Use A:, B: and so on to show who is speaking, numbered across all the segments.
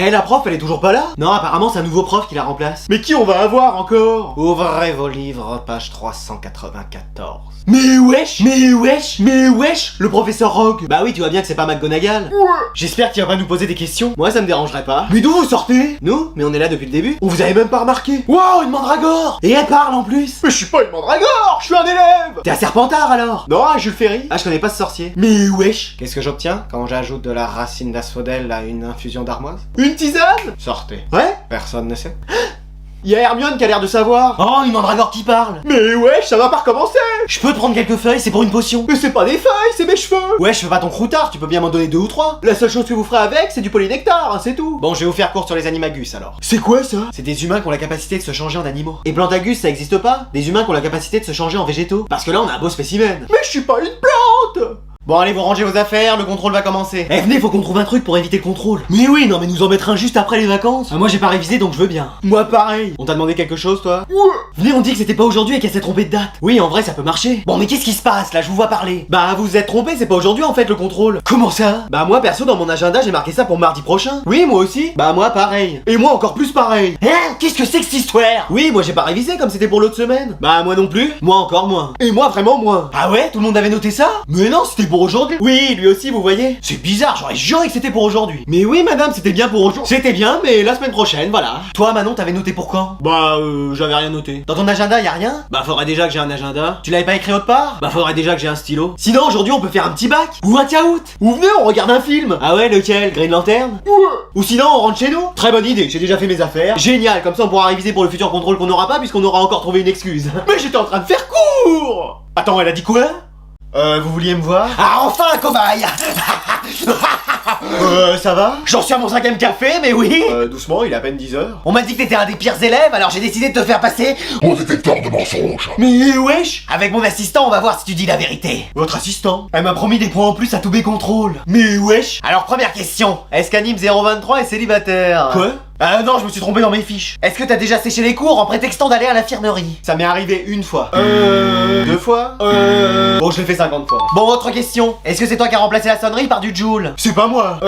A: Eh, la prof, elle est toujours pas là? Non, apparemment, c'est un nouveau prof qui la remplace.
B: Mais qui on va avoir encore?
A: Ouvrez vos livres, page 394.
B: Mais wesh!
A: Le professeur Rogue. Bah oui, tu vois bien que c'est pas McGonagall.
B: Ouais.
A: J'espère qu'il va pas nous poser des questions. Moi, ça me dérangerait pas.
B: Mais d'où vous sortez?
A: Nous? Mais on est là depuis le début.
B: On vous avait même pas remarqué.
A: Wow, une mandragore! Et elle parle en plus.
B: Mais je suis pas une mandragore, je suis un élève.
A: T'es un serpentard alors?
B: Non, Jules Ferry.
A: Ah, je connais pas ce sorcier.
B: Mais wesh!
A: Qu'est-ce que j'obtiens quand j'ajoute de la racine d'asphodèle à une infusion d'armoise?
B: Une tisane?
A: Sortez.
B: Ouais?
A: Personne ne sait.
B: Y'a Hermione qui a l'air de savoir.
A: Oh, une mandragore qui parle!
B: Mais wesh, ça va pas recommencer.
A: Je peux te prendre quelques feuilles, c'est pour une potion.
B: Mais c'est pas des feuilles, c'est mes cheveux.
A: Ouais, je fais pas ton croutard, tu peux bien m'en donner 2 ou 3.
B: La seule chose que vous ferez avec, c'est du polynectar, hein, c'est tout.
A: Bon, je vais vous faire court sur les animagus alors.
B: C'est quoi ça?
A: C'est des humains qui ont la capacité de se changer en animaux. Et plantagus, ça existe pas? Des humains qui ont la capacité de se changer en végétaux. Parce que là, on a un beau spécimen.
B: Mais je suis pas une plante.
A: Bon, allez, vous rangez vos affaires, le contrôle va commencer. Eh, venez, faut qu'on trouve un truc pour éviter le contrôle. Mais oui, non, mais nous en mettre un juste après les vacances. Ah, moi, j'ai pas révisé, donc je veux bien.
B: Moi pareil.
A: On t'a demandé quelque chose, toi?
B: Ouais.
A: Venez, on dit que c'était pas aujourd'hui et qu'elle s'est trompée de date. Oui, en vrai, ça peut marcher. Bon, mais qu'est-ce qui se passe là? Je vous vois parler. Bah, vous vous êtes trompé, c'est pas aujourd'hui en fait le contrôle. Comment ça? Bah, moi perso, dans mon agenda, j'ai marqué ça pour mardi prochain.
B: Oui, moi aussi.
A: Bah, moi, pareil.
B: Et moi encore plus pareil.
A: Hein? Qu'est-ce que c'est que cette histoire? Oui, moi, j'ai pas révisé comme c'était pour l'autre semaine. Bah, moi non plus. Moi encore moins.
B: Et moi vraiment moins.
A: Ah ouais? Tout le monde avait noté ça?
B: Mais non, c'était pour aujourd'hui.
A: Oui, lui aussi, vous voyez. C'est bizarre, j'aurais juré que c'était pour aujourd'hui.
B: Mais oui, madame, c'était bien pour aujourd'hui.
A: C'était bien, mais la semaine prochaine, voilà. Toi, Manon, t'avais noté pour quand?
B: Bah, j'avais rien noté.
A: Dans ton agenda, y a rien? Bah, faudrait déjà que j'ai un agenda. Tu l'avais pas écrit autre part? Bah, faudrait déjà que j'ai un stylo. Sinon, aujourd'hui, on peut faire un petit bac. Ou un caout.
B: Ou venez, on regarde un film.
A: Ah ouais, lequel? Green Lantern?
B: Ouais.
A: Ou sinon, on rentre chez nous?
B: Très bonne idée, j'ai déjà fait mes affaires.
A: Génial, comme ça on pourra réviser pour le futur contrôle qu'on n'aura pas puisqu'on aura encore trouvé une excuse.
B: Mais j'étais en train de faire court.
A: Attends, elle a dit quoi?
B: Vous vouliez me voir?
A: Ah, enfin un cobaye.
B: Ça va?
A: J'en suis à mon 5ème café, mais oui.
B: Doucement, il est à peine 10h.
A: On m'a dit que t'étais un des pires élèves, alors j'ai décidé de te faire passer.
C: Mon détecteur de mensonges.
B: Mais wesh.
A: Avec mon assistant, on va voir si tu dis la vérité.
B: Votre assistant?
A: Elle m'a promis des points en plus à tous mes contrôles.
B: Mais wesh.
A: Alors première question, est-ce qu'Anime 023 est célibataire?
B: Quoi?
A: Non, je me suis trompé dans mes fiches. Est-ce que t'as déjà séché les cours en prétextant d'aller à l'infirmerie?
B: Ça m'est arrivé une fois. 2 fois?
A: Bon, je l'ai fait 50 fois. Bon, autre question. Est-ce que c'est toi qui as remplacé la sonnerie par du Joule?
B: C'est pas moi.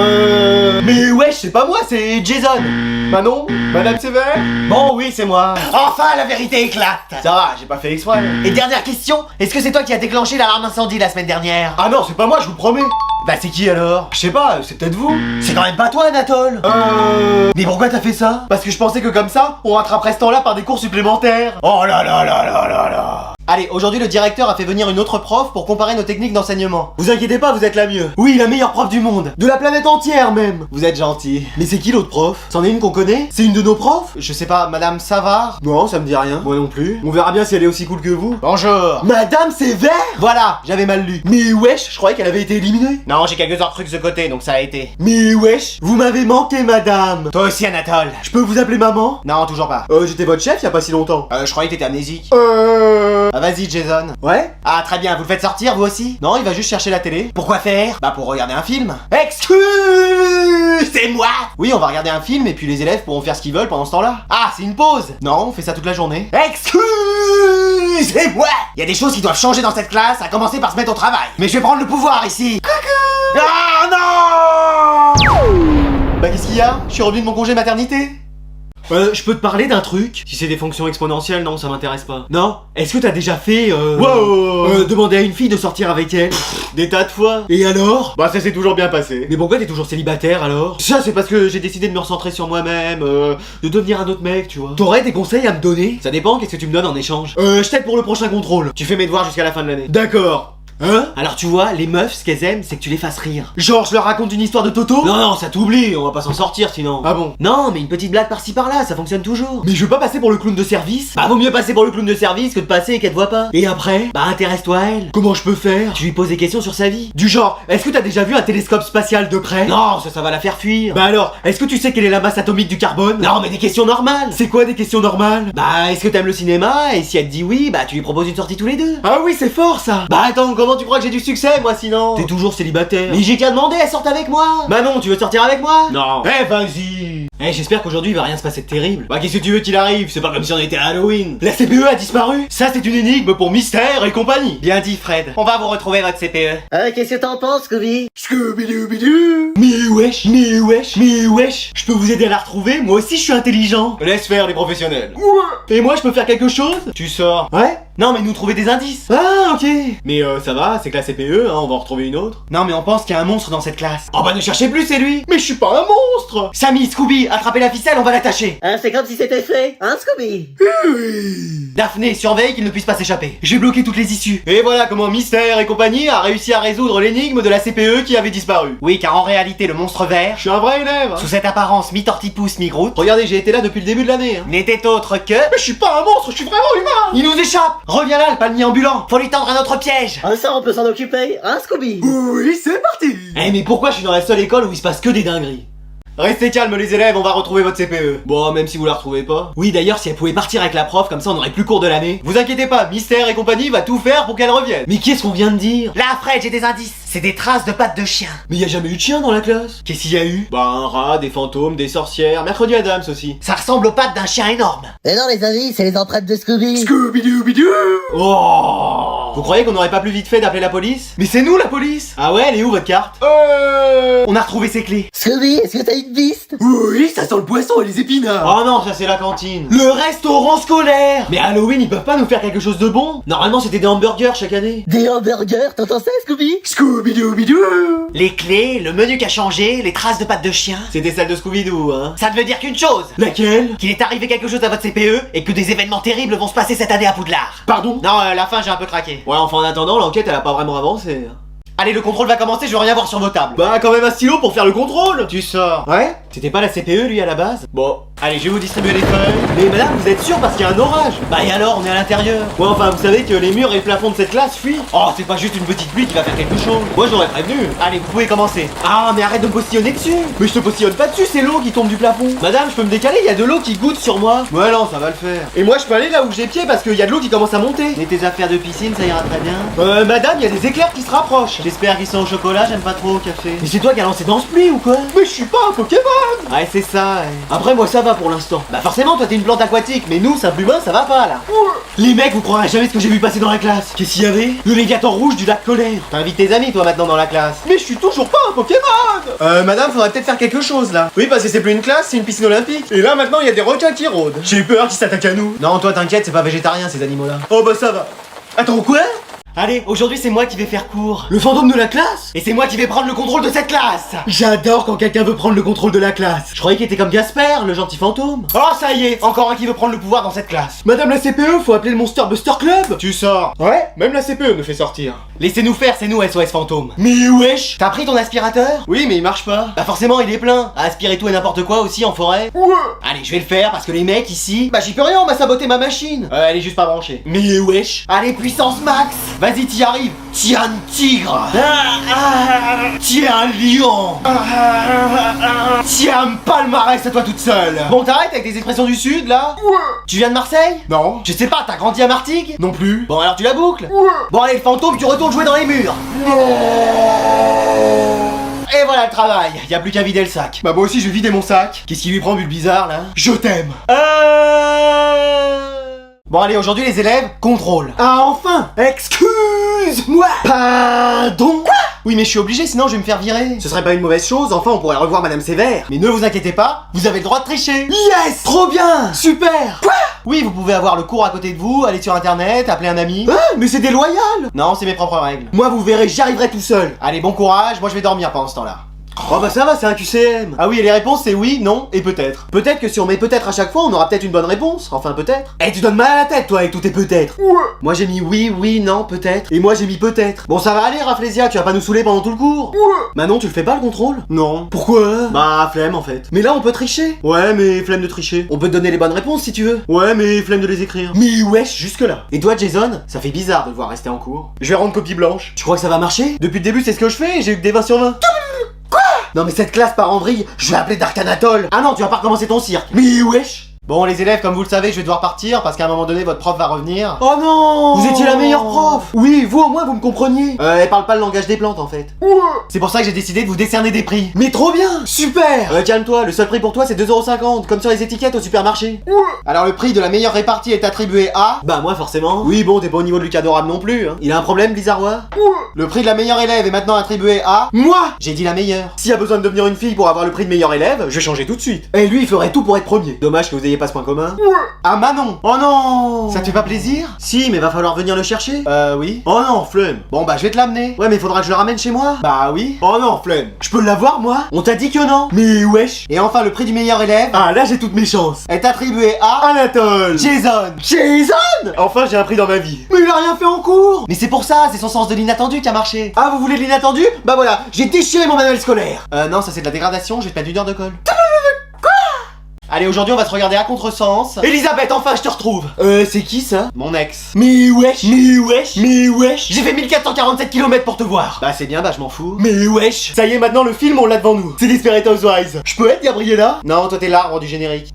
A: Mais wesh, c'est pas moi, c'est Jason.
B: Manon? Madame Sévère?
A: Bon, oui, c'est moi. Enfin, la vérité éclate.
B: Ça va, j'ai pas fait exprès.
A: Et dernière question, est-ce que c'est toi qui as déclenché l'alarme incendie la semaine dernière?
B: Ah non, c'est pas moi, je vous le promets.
A: Bah c'est qui alors?
B: Je sais pas, c'est peut-être vous.
A: C'est quand même pas toi, Anatole. Mais pourquoi t'as fait ça?
B: Parce que je pensais que comme ça, on rattraperait ce temps-là par des cours supplémentaires.
A: Oh là là là là là là. Allez, aujourd'hui le directeur a fait venir une autre prof pour comparer nos techniques d'enseignement.
B: Vous inquiétez pas, vous êtes la mieux.
A: Oui, la meilleure prof du monde.
B: De la planète entière même.
A: Vous êtes gentil.
B: Mais c'est qui l'autre prof?
A: C'en est une qu'on connaît?
B: C'est une de nos profs?
A: Je sais pas, Madame Savard?
B: Non, ça me dit rien.
A: Moi non plus.
B: On verra bien si elle est aussi cool que vous.
A: Bonjour.
B: Madame Sévère?
A: Voilà, j'avais mal lu.
B: Mais wesh, je croyais qu'elle avait été éliminée.
A: Non, j'ai quelques autres trucs de ce côté, donc ça a été.
B: Mais wesh, vous m'avez manqué, madame.
A: Toi aussi, Anatole.
B: Je peux vous appeler maman?
A: Non, toujours pas.
B: J'étais votre chef il y a pas si longtemps.
A: Je croyais que t'étais amnésique. Ah, vas-y, Jason.
B: Ouais?
A: Ah, très bien, vous le faites sortir, vous aussi? Non, il va juste chercher la télé. Pourquoi faire? Bah, pour regarder un film. Excusez-moi! Oui, on va regarder un film et puis les élèves pourront faire ce qu'ils veulent pendant ce temps-là. Ah, c'est une pause! Non, on fait ça toute la journée. Excusez-moi! Il y a des choses qui doivent changer dans cette classe, à commencer par se mettre au travail. Mais je vais prendre le pouvoir ici. Coucou! Ah non!
B: Bah qu'est-ce qu'il y a? Je suis revenu de mon congé maternité.
A: Je peux te parler d'un truc? Si c'est des fonctions exponentielles, non, ça m'intéresse pas. Non? Est-ce que t'as déjà fait, demander à une fille de sortir avec elle?
B: Des tas de fois.
A: Et alors?
B: Bah ça s'est toujours bien passé.
A: Mais pourquoi t'es toujours célibataire alors?
B: Ça c'est parce que j'ai décidé de me recentrer sur moi-même, de devenir un autre mec, tu vois.
A: T'aurais des conseils à me donner?
B: Ça dépend, qu'est-ce que tu me donnes en échange?
A: Je t'aide pour le prochain contrôle.
B: Tu fais mes devoirs jusqu'à la fin de l'année.
A: D'accord. Hein? Alors tu vois, les meufs, ce qu'elles aiment, c'est que tu les fasses rire.
B: Genre je leur raconte une histoire de Toto?
A: Non, non, ça t'oublie, on va pas s'en sortir sinon.
B: Ah bon?
A: Non, mais une petite blague par-ci par-là, ça fonctionne toujours.
B: Mais je veux pas passer pour le clown de service.
A: Bah vaut mieux passer pour le clown de service que de passer et qu'elle te voit pas. Et après, bah intéresse-toi à elle.
B: Comment je peux faire?
A: Tu lui poses des questions sur sa vie.
B: Du genre, est-ce que t'as déjà vu un télescope spatial de près?
A: Non, ça va la faire fuir.
B: Bah alors, est-ce que tu sais quelle est la masse atomique du carbone?
A: Non, mais des questions normales.
B: C'est quoi des questions normales?
A: Bah, est-ce que t'aimes le cinéma? Et si elle te dit oui, bah tu lui proposes une sortie tous les deux.
B: Ah oui, c'est fort ça.
A: Bah attends, comment tu crois que j'ai du succès moi sinon?
B: T'es toujours célibataire.
A: Mais j'ai qu'à demander, elle sorte avec moi.
B: Manon, tu veux sortir avec moi?
A: Non.
B: Eh vas-y.
A: Eh, j'espère qu'aujourd'hui il va rien se passer de terrible. Bah, qu'est-ce que tu veux qu'il arrive? C'est pas comme si on était à Halloween. La CPE a disparu? Ça, c'est une énigme pour Mystère et compagnie. Bien dit, Fred. On va vous retrouver votre CPE.
D: Qu'est-ce que t'en penses, Scooby?
A: Scooby-Doo-Bidoo. Mais wesh. Je peux vous aider à la retrouver? Moi aussi, je suis intelligent. Laisse faire les professionnels. Ouais. Et moi, je peux faire quelque chose? Tu sors. Ouais? Non, mais nous trouver des indices. Ah, ok. Mais ça va, c'est que la CPE, hein, on va en retrouver une autre. Non, mais on pense qu'il y a un monstre dans cette classe. Oh bah ne cherchez plus, c'est lui. Mais je suis pas un monstre. Sammy, Scooby, attrapez la ficelle, on va l'attacher.
D: C'est comme si c'était fait, hein, Scooby?
A: Daphné, surveille qu'il ne puisse pas s'échapper. J'ai bloqué toutes les issues. Et voilà comment Mystère et compagnie a réussi à résoudre l'énigme de la CPE qui avait disparu. Oui, car en réalité, le monstre vert,
B: Je suis un vrai élève.
A: sous cette apparence mi-tortipousse, mi-groute,
B: Regardez, j'ai été là depuis le début de l'année. Hein.
A: n'était autre que...
B: Mais je suis pas un monstre, je suis vraiment humain.
A: Il nous échappe. Reviens là, le palmier ambulant. Faut lui tendre un autre piège.
D: Ça, on peut s'en occuper, hein, Scooby?
B: Oui, c'est parti.
A: Eh mais pourquoi je suis dans la seule école où il se passe que des dingueries?
B: Restez calmes les élèves, on va retrouver votre CPE. Bon, même si vous la retrouvez pas.
A: Oui, d'ailleurs, si elle pouvait partir avec la prof, comme ça on aurait plus cours de l'année.
B: Vous inquiétez pas, Mystère et compagnie va tout faire pour qu'elle revienne.
A: Mais qu'est-ce qu'on vient de dire?
E: Là, Fred, j'ai des indices. C'est des traces de pattes de chien.
A: Mais y a jamais eu de chien dans la classe. Qu'est-ce qu'il y a eu?
B: Bah, un rat, des fantômes, des sorcières, Mercredi Adams aussi.
E: Ça ressemble aux pattes d'un chien énorme.
D: Et non, les amis, c'est les empreintes de Scooby.
B: Scooby-Doo-Bidoo.
A: Oh!
B: Vous croyez qu'on aurait pas plus vite fait d'appeler la police?
A: Mais c'est nous la police!
B: Ah ouais, elle est où votre carte?
A: On a retrouvé ses clés.
D: Scooby, est-ce que t'as une piste?
A: Oui, ça sent le poisson et les épinards.
B: Oh non, ça c'est la cantine.
A: Le restaurant scolaire! Mais à Halloween, ils peuvent pas nous faire quelque chose de bon? Normalement, c'était des hamburgers chaque année.
D: Des hamburgers, t'entends ça, Scooby?
A: Scooby-Doo-Bidoo!
E: Les clés, le menu qui a changé, les traces de pattes de chien.
B: C'était celle de Scooby-Doo, hein.
E: Ça ne veut dire qu'une chose.
A: Laquelle?
E: Qu'il est arrivé quelque chose à votre CPE et que des événements terribles vont se passer cette année à Poudlard.
A: Pardon?
E: Non, la fin, j'ai un peu craqué.
B: Ouais, enfin en attendant, l'enquête elle a pas vraiment avancé.
E: Allez, le contrôle va commencer, je veux rien voir sur vos tables.
B: Bah, quand même un stylo pour faire le contrôle. Tu sors.
A: Ouais?
B: C'était pas la CPE lui à la base? Bon, allez, je vais vous distribuer les feuilles.
A: Mais madame, vous êtes sûre parce qu'il y a un orage?
E: Bah et alors, on est à l'intérieur.
B: Ouais, enfin, vous savez que les murs et le plafond de cette classe fuient.
A: Oh, c'est pas juste une petite pluie qui va faire quelque chose.
B: Moi j'aurais prévenu.
E: Allez, vous pouvez commencer.
A: Ah, mais arrête de me postillonner dessus.
B: Mais je te postillonne pas dessus, c'est l'eau qui tombe du plafond.
A: Madame, je peux me décaler, il y a de l'eau qui goutte sur moi.
B: Ouais, non, ça va le faire.
A: Et moi, je peux aller là où j'ai pied parce qu'il y a de l'eau qui commence à monter.
E: Mais tes affaires de piscine, ça ira très bien.
A: Madame, il y a des éclairs qui se rapprochent.
E: J'espère qu'ils sont au chocolat, j'aime pas trop au café.
A: Mais c'est toi qui as lancé dans ce pluie ou quoi?
B: Mais je suis pas un Pokémon.
A: Ouais, c'est ça. Ouais. Après, moi, ça va pour l'instant. Bah, forcément, toi, t'es une plante aquatique, mais nous, simple humain, ça va pas là. Les mecs, vous croirez jamais ce que j'ai vu passer dans la classe. Qu'est-ce qu'il y avait? Le léviathan rouge du lac colère.
B: T'invites tes amis toi maintenant dans la classe.
A: Mais je suis toujours pas un Pokémon.
B: Madame, faudrait peut-être faire quelque chose là. Oui, parce que c'est plus une classe, c'est une piscine olympique. Et là maintenant, il y a des requins qui rôdent.
A: J'ai eu peur qu'ils s'attaquent à nous.
B: Non, toi t'inquiète, c'est pas végétarien ces animaux là.
A: Oh bah ça va. Attends, quoi? Allez, aujourd'hui c'est moi qui vais faire cours. Le fantôme de la classe?
E: Et c'est moi qui vais prendre le contrôle de cette classe.
A: J'adore quand quelqu'un veut prendre le contrôle de la classe. Je croyais qu'il était comme Gasper, le gentil fantôme.
E: Oh, ça y est, encore un qui veut prendre le pouvoir dans cette classe.
A: Madame la CPE, faut appeler le Monster Buster Club.
B: Tu sors.
A: Ouais?
B: Même la CPE me fait sortir.
E: Laissez-nous faire, c'est nous SOS fantôme.
A: Mais wesh.
E: T'as pris ton aspirateur?
B: Oui, mais il marche pas.
E: Bah forcément, il est plein. À aspirer tout et n'importe quoi aussi en forêt.
B: Ouais.
E: Allez, je vais le faire parce que les mecs ici...
A: Bah j'y peux rien, on m'a saboté ma machine.
B: Elle est juste pas branchée.
A: Mais wesh.
E: Allez, puissance max.
A: Vas-y, t'y arrives.
E: Tiens un tigre.
A: Tiens un lion. Tiens un palmarès à toi toute seule.
E: Bon, t'arrêtes avec des expressions du sud là?
B: Ouais.
E: Tu viens de Marseille?
B: Non.
E: Je sais pas, t'as grandi à Martigues?
B: Non plus.
E: Bon, alors tu la boucles?
B: Ouais.
E: Bon, allez, le fantôme, tu retournes jouer dans les murs. Et voilà le travail, y a plus qu'à vider le sac.
B: Bah moi aussi je vais vider mon sac.
A: Qu'est-ce qui lui prend, Bulle bizarre là?
B: Je t'aime.
E: Bon, allez, aujourd'hui les élèves, contrôle.
A: Ah enfin. Excuse-moi. Pardon. Quoi?
E: Oui, mais je suis obligé, sinon je vais me faire virer.
A: Ce serait pas une mauvaise chose, enfin on pourrait revoir Madame Sévère.
E: Mais ne vous inquiétez pas, vous avez le droit de tricher.
A: Yes. Trop bien. Super. Quoi?
E: Oui, vous pouvez avoir le cours à côté de vous, aller sur internet, appeler un ami.
A: Ah, mais c'est déloyal.
E: Non, c'est mes propres règles.
A: Moi vous verrez, j'y arriverai tout seul.
E: Allez, bon courage, moi je vais dormir pendant ce temps-là.
A: Oh bah ça va, c'est un QCM.
E: Ah oui, et les réponses c'est oui, non et peut-être.
A: Peut-être que si on met peut-être à chaque fois, on aura peut-être une bonne réponse. Enfin peut-être. Eh, tu donnes mal à la tête toi avec tous tes peut-être.
B: Ouais.
A: Moi j'ai mis oui, oui, non, peut-être. Et moi j'ai mis peut-être. Bon ça va aller Rafflesia, tu vas pas nous saouler pendant tout le cours.
B: Ouais.
A: Manon, tu le fais pas le contrôle?
B: Non.
A: Pourquoi?
B: Bah flemme en fait.
A: Mais là on peut tricher.
B: Ouais, mais flemme de tricher.
A: On peut te donner les bonnes réponses si tu veux.
B: Ouais, mais flemme de les écrire.
A: Mais wesh, jusque là. Et toi Jason, ça fait bizarre de le voir rester en cours.
B: Je vais rendre copie blanche.
A: Tu crois que ça va marcher?
B: Depuis le début, c'est ce que je fais et j'ai eu que des 20 sur 20.
A: Non mais cette classe part en vrille, je vais appeler Dark Anatole.
E: Ah non, tu vas pas recommencer ton cirque.
A: Mais wesh.
B: Bon les élèves, comme vous le savez, je vais devoir partir parce qu'à un moment donné votre prof va revenir.
A: Oh non!
B: Vous étiez la meilleure prof.
A: Oui, vous au moins vous me compreniez.
B: Elle parle pas le langage des plantes en fait. C'est pour ça que j'ai décidé de vous décerner des prix.
A: Mais trop bien! Super!
B: Calme-toi, le seul prix pour toi c'est 2,50€, comme sur les étiquettes au supermarché. Alors le prix de la meilleure répartie est attribué à...
A: Bah moi forcément.
B: Oui bon, t'es pas au niveau de Lucas Adorable non plus, hein. Il a un problème, Bizarrois? Le prix de la meilleure élève est maintenant attribué à...
A: Moi!
B: J'ai dit la meilleure.
A: S'il y a besoin de devenir une fille pour avoir le prix de meilleur élève, je vais changer tout de suite. Et lui il ferait tout pour être premier.
B: Dommage que vous ayez pas ce point commun.
A: Ah Manon! Oh non!
B: Ça te fait pas plaisir?
A: Si, mais va falloir venir le chercher.
B: Oui.
A: Oh non, flemme.
B: Bon bah je vais te l'amener.
A: Ouais, mais faudra que je le ramène chez moi.
B: Bah oui.
A: Oh non, flemme. Je peux l'avoir moi? On t'a dit que non. Mais wesh.
B: Et enfin le prix du meilleur élève
A: Ah là j'ai toutes mes chances.
B: est attribué à...
A: Anatole.
B: Jason.
A: Jason! Enfin j'ai un prix dans ma vie. Mais il a rien fait en cours.
B: Mais c'est pour ça, c'est son sens de l'inattendu qui a marché.
A: Ah vous voulez de l'inattendu? Bah voilà, j'ai déchiré mon manuel scolaire.
B: Non, ça c'est de la dégradation, je vais te mettre 1 heure de colle. Allez, aujourd'hui on va se regarder à contresens.
A: Elisabeth, enfin je te retrouve. C'est qui ça?
B: Mon ex.
A: Mais wesh. Mais wesh. Mais wesh. J'ai fait 1447 km pour te voir.
B: Bah c'est bien, bah je m'en fous.
A: Mais wesh. Ça y est, maintenant le film on l'a devant nous. C'est Desperate Housewives. Je peux être Gabriella?
B: Non, toi t'es l'arbre du générique.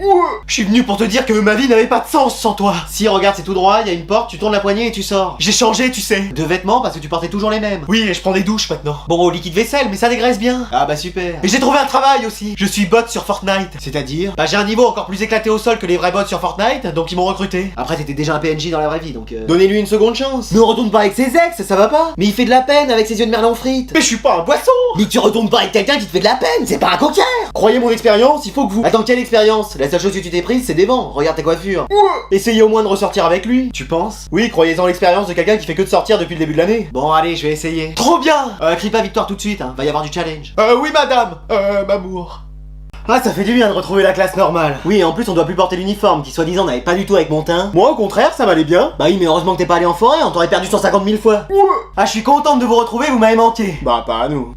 A: Je suis venu pour te dire que ma vie n'avait pas de sens sans toi.
B: Si, regarde, c'est tout droit, il y a une porte, tu tournes la poignée et tu sors.
A: J'ai changé, tu sais.
B: De vêtements parce que tu portais toujours les mêmes.
A: Oui, et je prends des douches maintenant.
B: Bon, au liquide vaisselle, mais ça dégraisse bien. Ah bah super.
A: Et j'ai trouvé un travail aussi. Je suis bot sur Fortnite.
B: C'est-à-dire? Bah j'ai un niveau encore plus éclaté au sol que les vrais bots sur Fortnite, donc ils m'ont recruté. Après t'étais déjà un PNJ dans la vraie vie, donc
A: Donnez-lui une seconde chance.
B: Ne retourne pas avec ses ex, ça va pas. Mais il fait de la peine avec ses yeux de merlan frites.
A: Mais je suis pas un poisson.
D: Mais tu retournes pas avec quelqu'un qui te fait de la peine, c'est pas un coquin.
A: Croyez mon expérience, il faut que vous...
B: Attends, quelle expérience? La seule chose que tu t'es prise, c'est des vents. Regarde ta coiffure.
A: Essayez au moins de ressortir avec lui.
B: Tu penses?
A: Oui, croyez-en l'expérience de quelqu'un qui fait que de sortir depuis le début de l'année.
B: Bon, allez, je vais essayer.
A: Trop bien.
B: Crie pas victoire tout de suite, hein. Va y avoir du challenge.
A: Oui madame. M'amour. Ah, ça fait du bien de retrouver la classe normale.
B: Oui, et en plus, on doit plus porter l'uniforme, qui soi-disant n'allait pas du tout avec mon teint.
A: Moi, au contraire, ça m'allait bien.
B: Bah oui, mais heureusement que t'es pas allé en forêt, on t'aurait perdu 150 000 fois.
A: Ah, je suis contente de vous retrouver, vous m'avez manqué. Bah, pas à nous.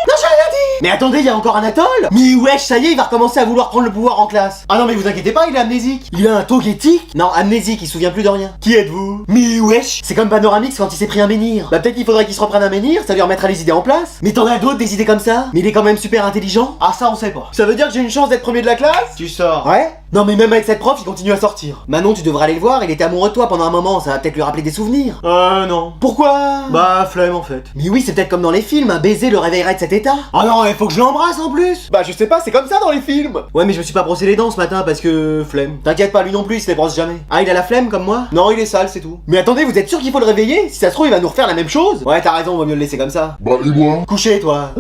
B: Non, j'ai rien dit. Mais attendez, il y a encore Anatole. Mais wesh, ça y est, il va recommencer à vouloir prendre le pouvoir en classe. Ah non, mais vous inquiétez pas, il est amnésique.
A: Il a un togetic?
B: Non, amnésique, il se souvient plus de rien.
A: Qui êtes-vous? Mais wesh.
B: C'est comme Panoramix quand il s'est pris un menhir. Bah peut-être qu'il faudrait qu'il se reprenne un menhir, ça lui remettra les idées en place. Mais t'en as d'autres des idées comme ça? Mais il est quand même super intelligent.
A: Ah, ça, on sait pas. Ça veut dire que j'ai une chance d'être premier de la classe?
B: Tu sors.
A: Ouais? Non, mais même avec cette prof, il continue à sortir.
B: Manon, tu devrais aller le voir, il était amoureux de toi pendant un moment, ça va peut-être lui rappeler des souvenirs.
A: Non. Pourquoi? Bah, flemme en fait.
B: Mais oui, c'est peut-être comme dans les films, un baiser le réveillerait de cet état.
A: Ah non, il faut que je l'embrasse en plus. Bah, je sais pas, c'est comme ça dans les films.
B: Ouais, mais je me suis pas brossé les dents ce matin parce que flemme. T'inquiète pas, lui non plus, il se les brosse jamais. Ah, il a la flemme comme moi? Non, il est sale, c'est tout.
A: Mais attendez, vous êtes sûr qu'il faut le réveiller? Si ça se trouve, il va nous refaire la même chose.
B: Ouais, t'as raison, vaut mieux le laisser comme ça.
C: Bah et moi?
A: Couchez, toi.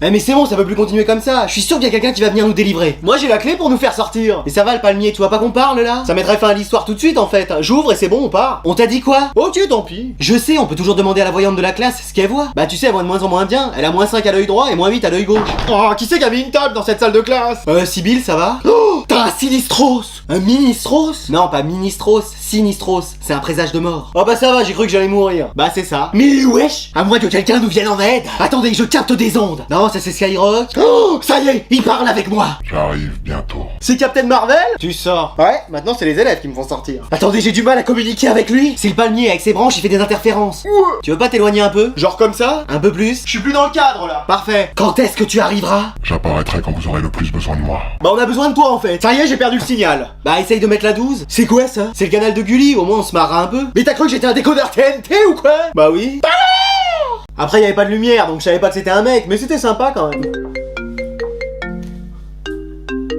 B: Eh mais c'est bon, ça peut plus continuer comme ça. Je suis sûr qu'il y a quelqu'un qui va venir nous délivrer.
A: Moi, j'ai la clé pour nous faire sortir.
B: Mais ça va le palmier, tu vois pas qu'on parle là? Ça mettrait fin à l'histoire tout de suite en fait. J'ouvre et c'est bon, on part. On t'a dit quoi?
A: Ok, tant pis.
B: Je sais, on peut toujours demander à la voyante de la classe ce qu'elle voit. Bah tu sais, elle voit de moins en moins bien. Elle a -5 à l'œil droit et -8 à l'œil gauche.
A: Oh, qui c'est qui a mis une table dans cette salle de classe?
B: Sibyl, ça va?
A: Oh, t'as un sinistros.
B: Un ministros? Non, pas ministros, sinistros. C'est un présage de mort.
A: Oh bah ça va, j'ai cru que j'allais mourir.
B: Bah c'est ça.
A: Mais wesh, à moins que quelqu'un nous vienne en aide. Attendez, je capte des ondes.
B: Non, ça c'est Skyrock.
A: Oh, ça y est, il parle avec moi.
C: J'arrive bientôt.
A: C'est Captain Marvel?
B: Tu sors.
A: Ouais, maintenant c'est les élèves qui me font sortir. Attendez, j'ai du mal à communiquer avec lui.
B: C'est le palmier, avec ses branches, il fait des interférences. Tu veux pas t'éloigner un peu?
A: Genre comme ça?
B: Un peu plus?
A: Je suis plus dans le cadre là.
B: Parfait.
A: Quand est-ce que tu arriveras?
C: J'apparaîtrai quand vous aurez le plus besoin de moi.
A: Bah on a besoin de toi en fait. Ça y est, j'ai perdu le signal.
B: Bah essaye de mettre la 12.
A: C'est quoi ça?
B: C'est le canal de Gulli, au moins on se marrera un peu.
A: Mais t'as cru que j'étais un décodeur TNT ou quoi?
B: Bah oui. Après y avait pas de lumière, donc je savais pas que c'était un mec, mais c'était sympa quand même.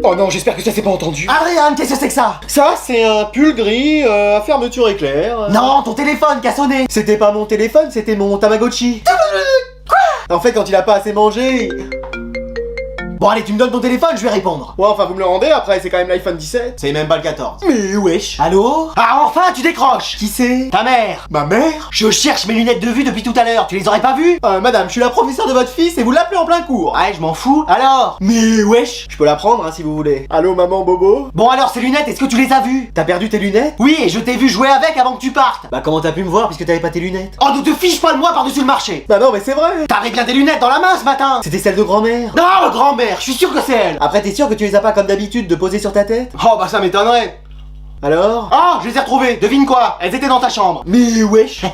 A: Oh non, j'espère que ça s'est pas entendu.
B: Adrien, qu'est-ce que c'est que ça?
A: Ça, c'est un pull gris à fermeture éclair.
B: Non, ton téléphone qui a sonné.
A: C'était pas mon téléphone, c'était mon Tamagotchi. Quoi? En fait, quand il a pas assez mangé...
B: Bon allez, tu me donnes ton téléphone, je vais répondre.
A: Ouais, enfin vous me le rendez, après c'est quand même l'iPhone 17.
B: C'est même pas le 14.
A: Mais wesh.
B: Allô? Ah enfin, tu décroches.
A: Qui c'est?
B: Ta mère.
A: Ma mère?
B: Je cherche mes lunettes de vue depuis tout à l'heure, tu les aurais pas vues?
A: Madame, je suis la professeure de votre fils et vous l'appelez en plein cours.
B: Ouais, je m'en fous. Alors?
A: Mais wesh. Je peux la prendre hein, si vous voulez. Allô maman Bobo?
B: Bon alors, ces lunettes, est-ce que tu les as vues?
A: T'as perdu tes lunettes?
B: Oui, et je t'ai vu jouer avec avant que tu partes.
A: Bah comment t'as pu me voir puisque t'avais pas tes lunettes?
B: Oh, ne te fiche pas de moi par-dessus le marché.
A: Bah non mais c'est vrai.
B: T'avais bien des lunettes dans la main ce matin.
A: C'était celle de grand-mère.
B: Non, grand-mère, je suis sûr que c'est elle.
A: Après t'es sûr que tu les as pas comme d'habitude de poser sur ta tête?
B: Oh bah ça m'étonnerait.
A: Alors?
B: Oh, je les ai retrouvées, devine quoi? Elles étaient dans ta chambre.
A: Mais wesh.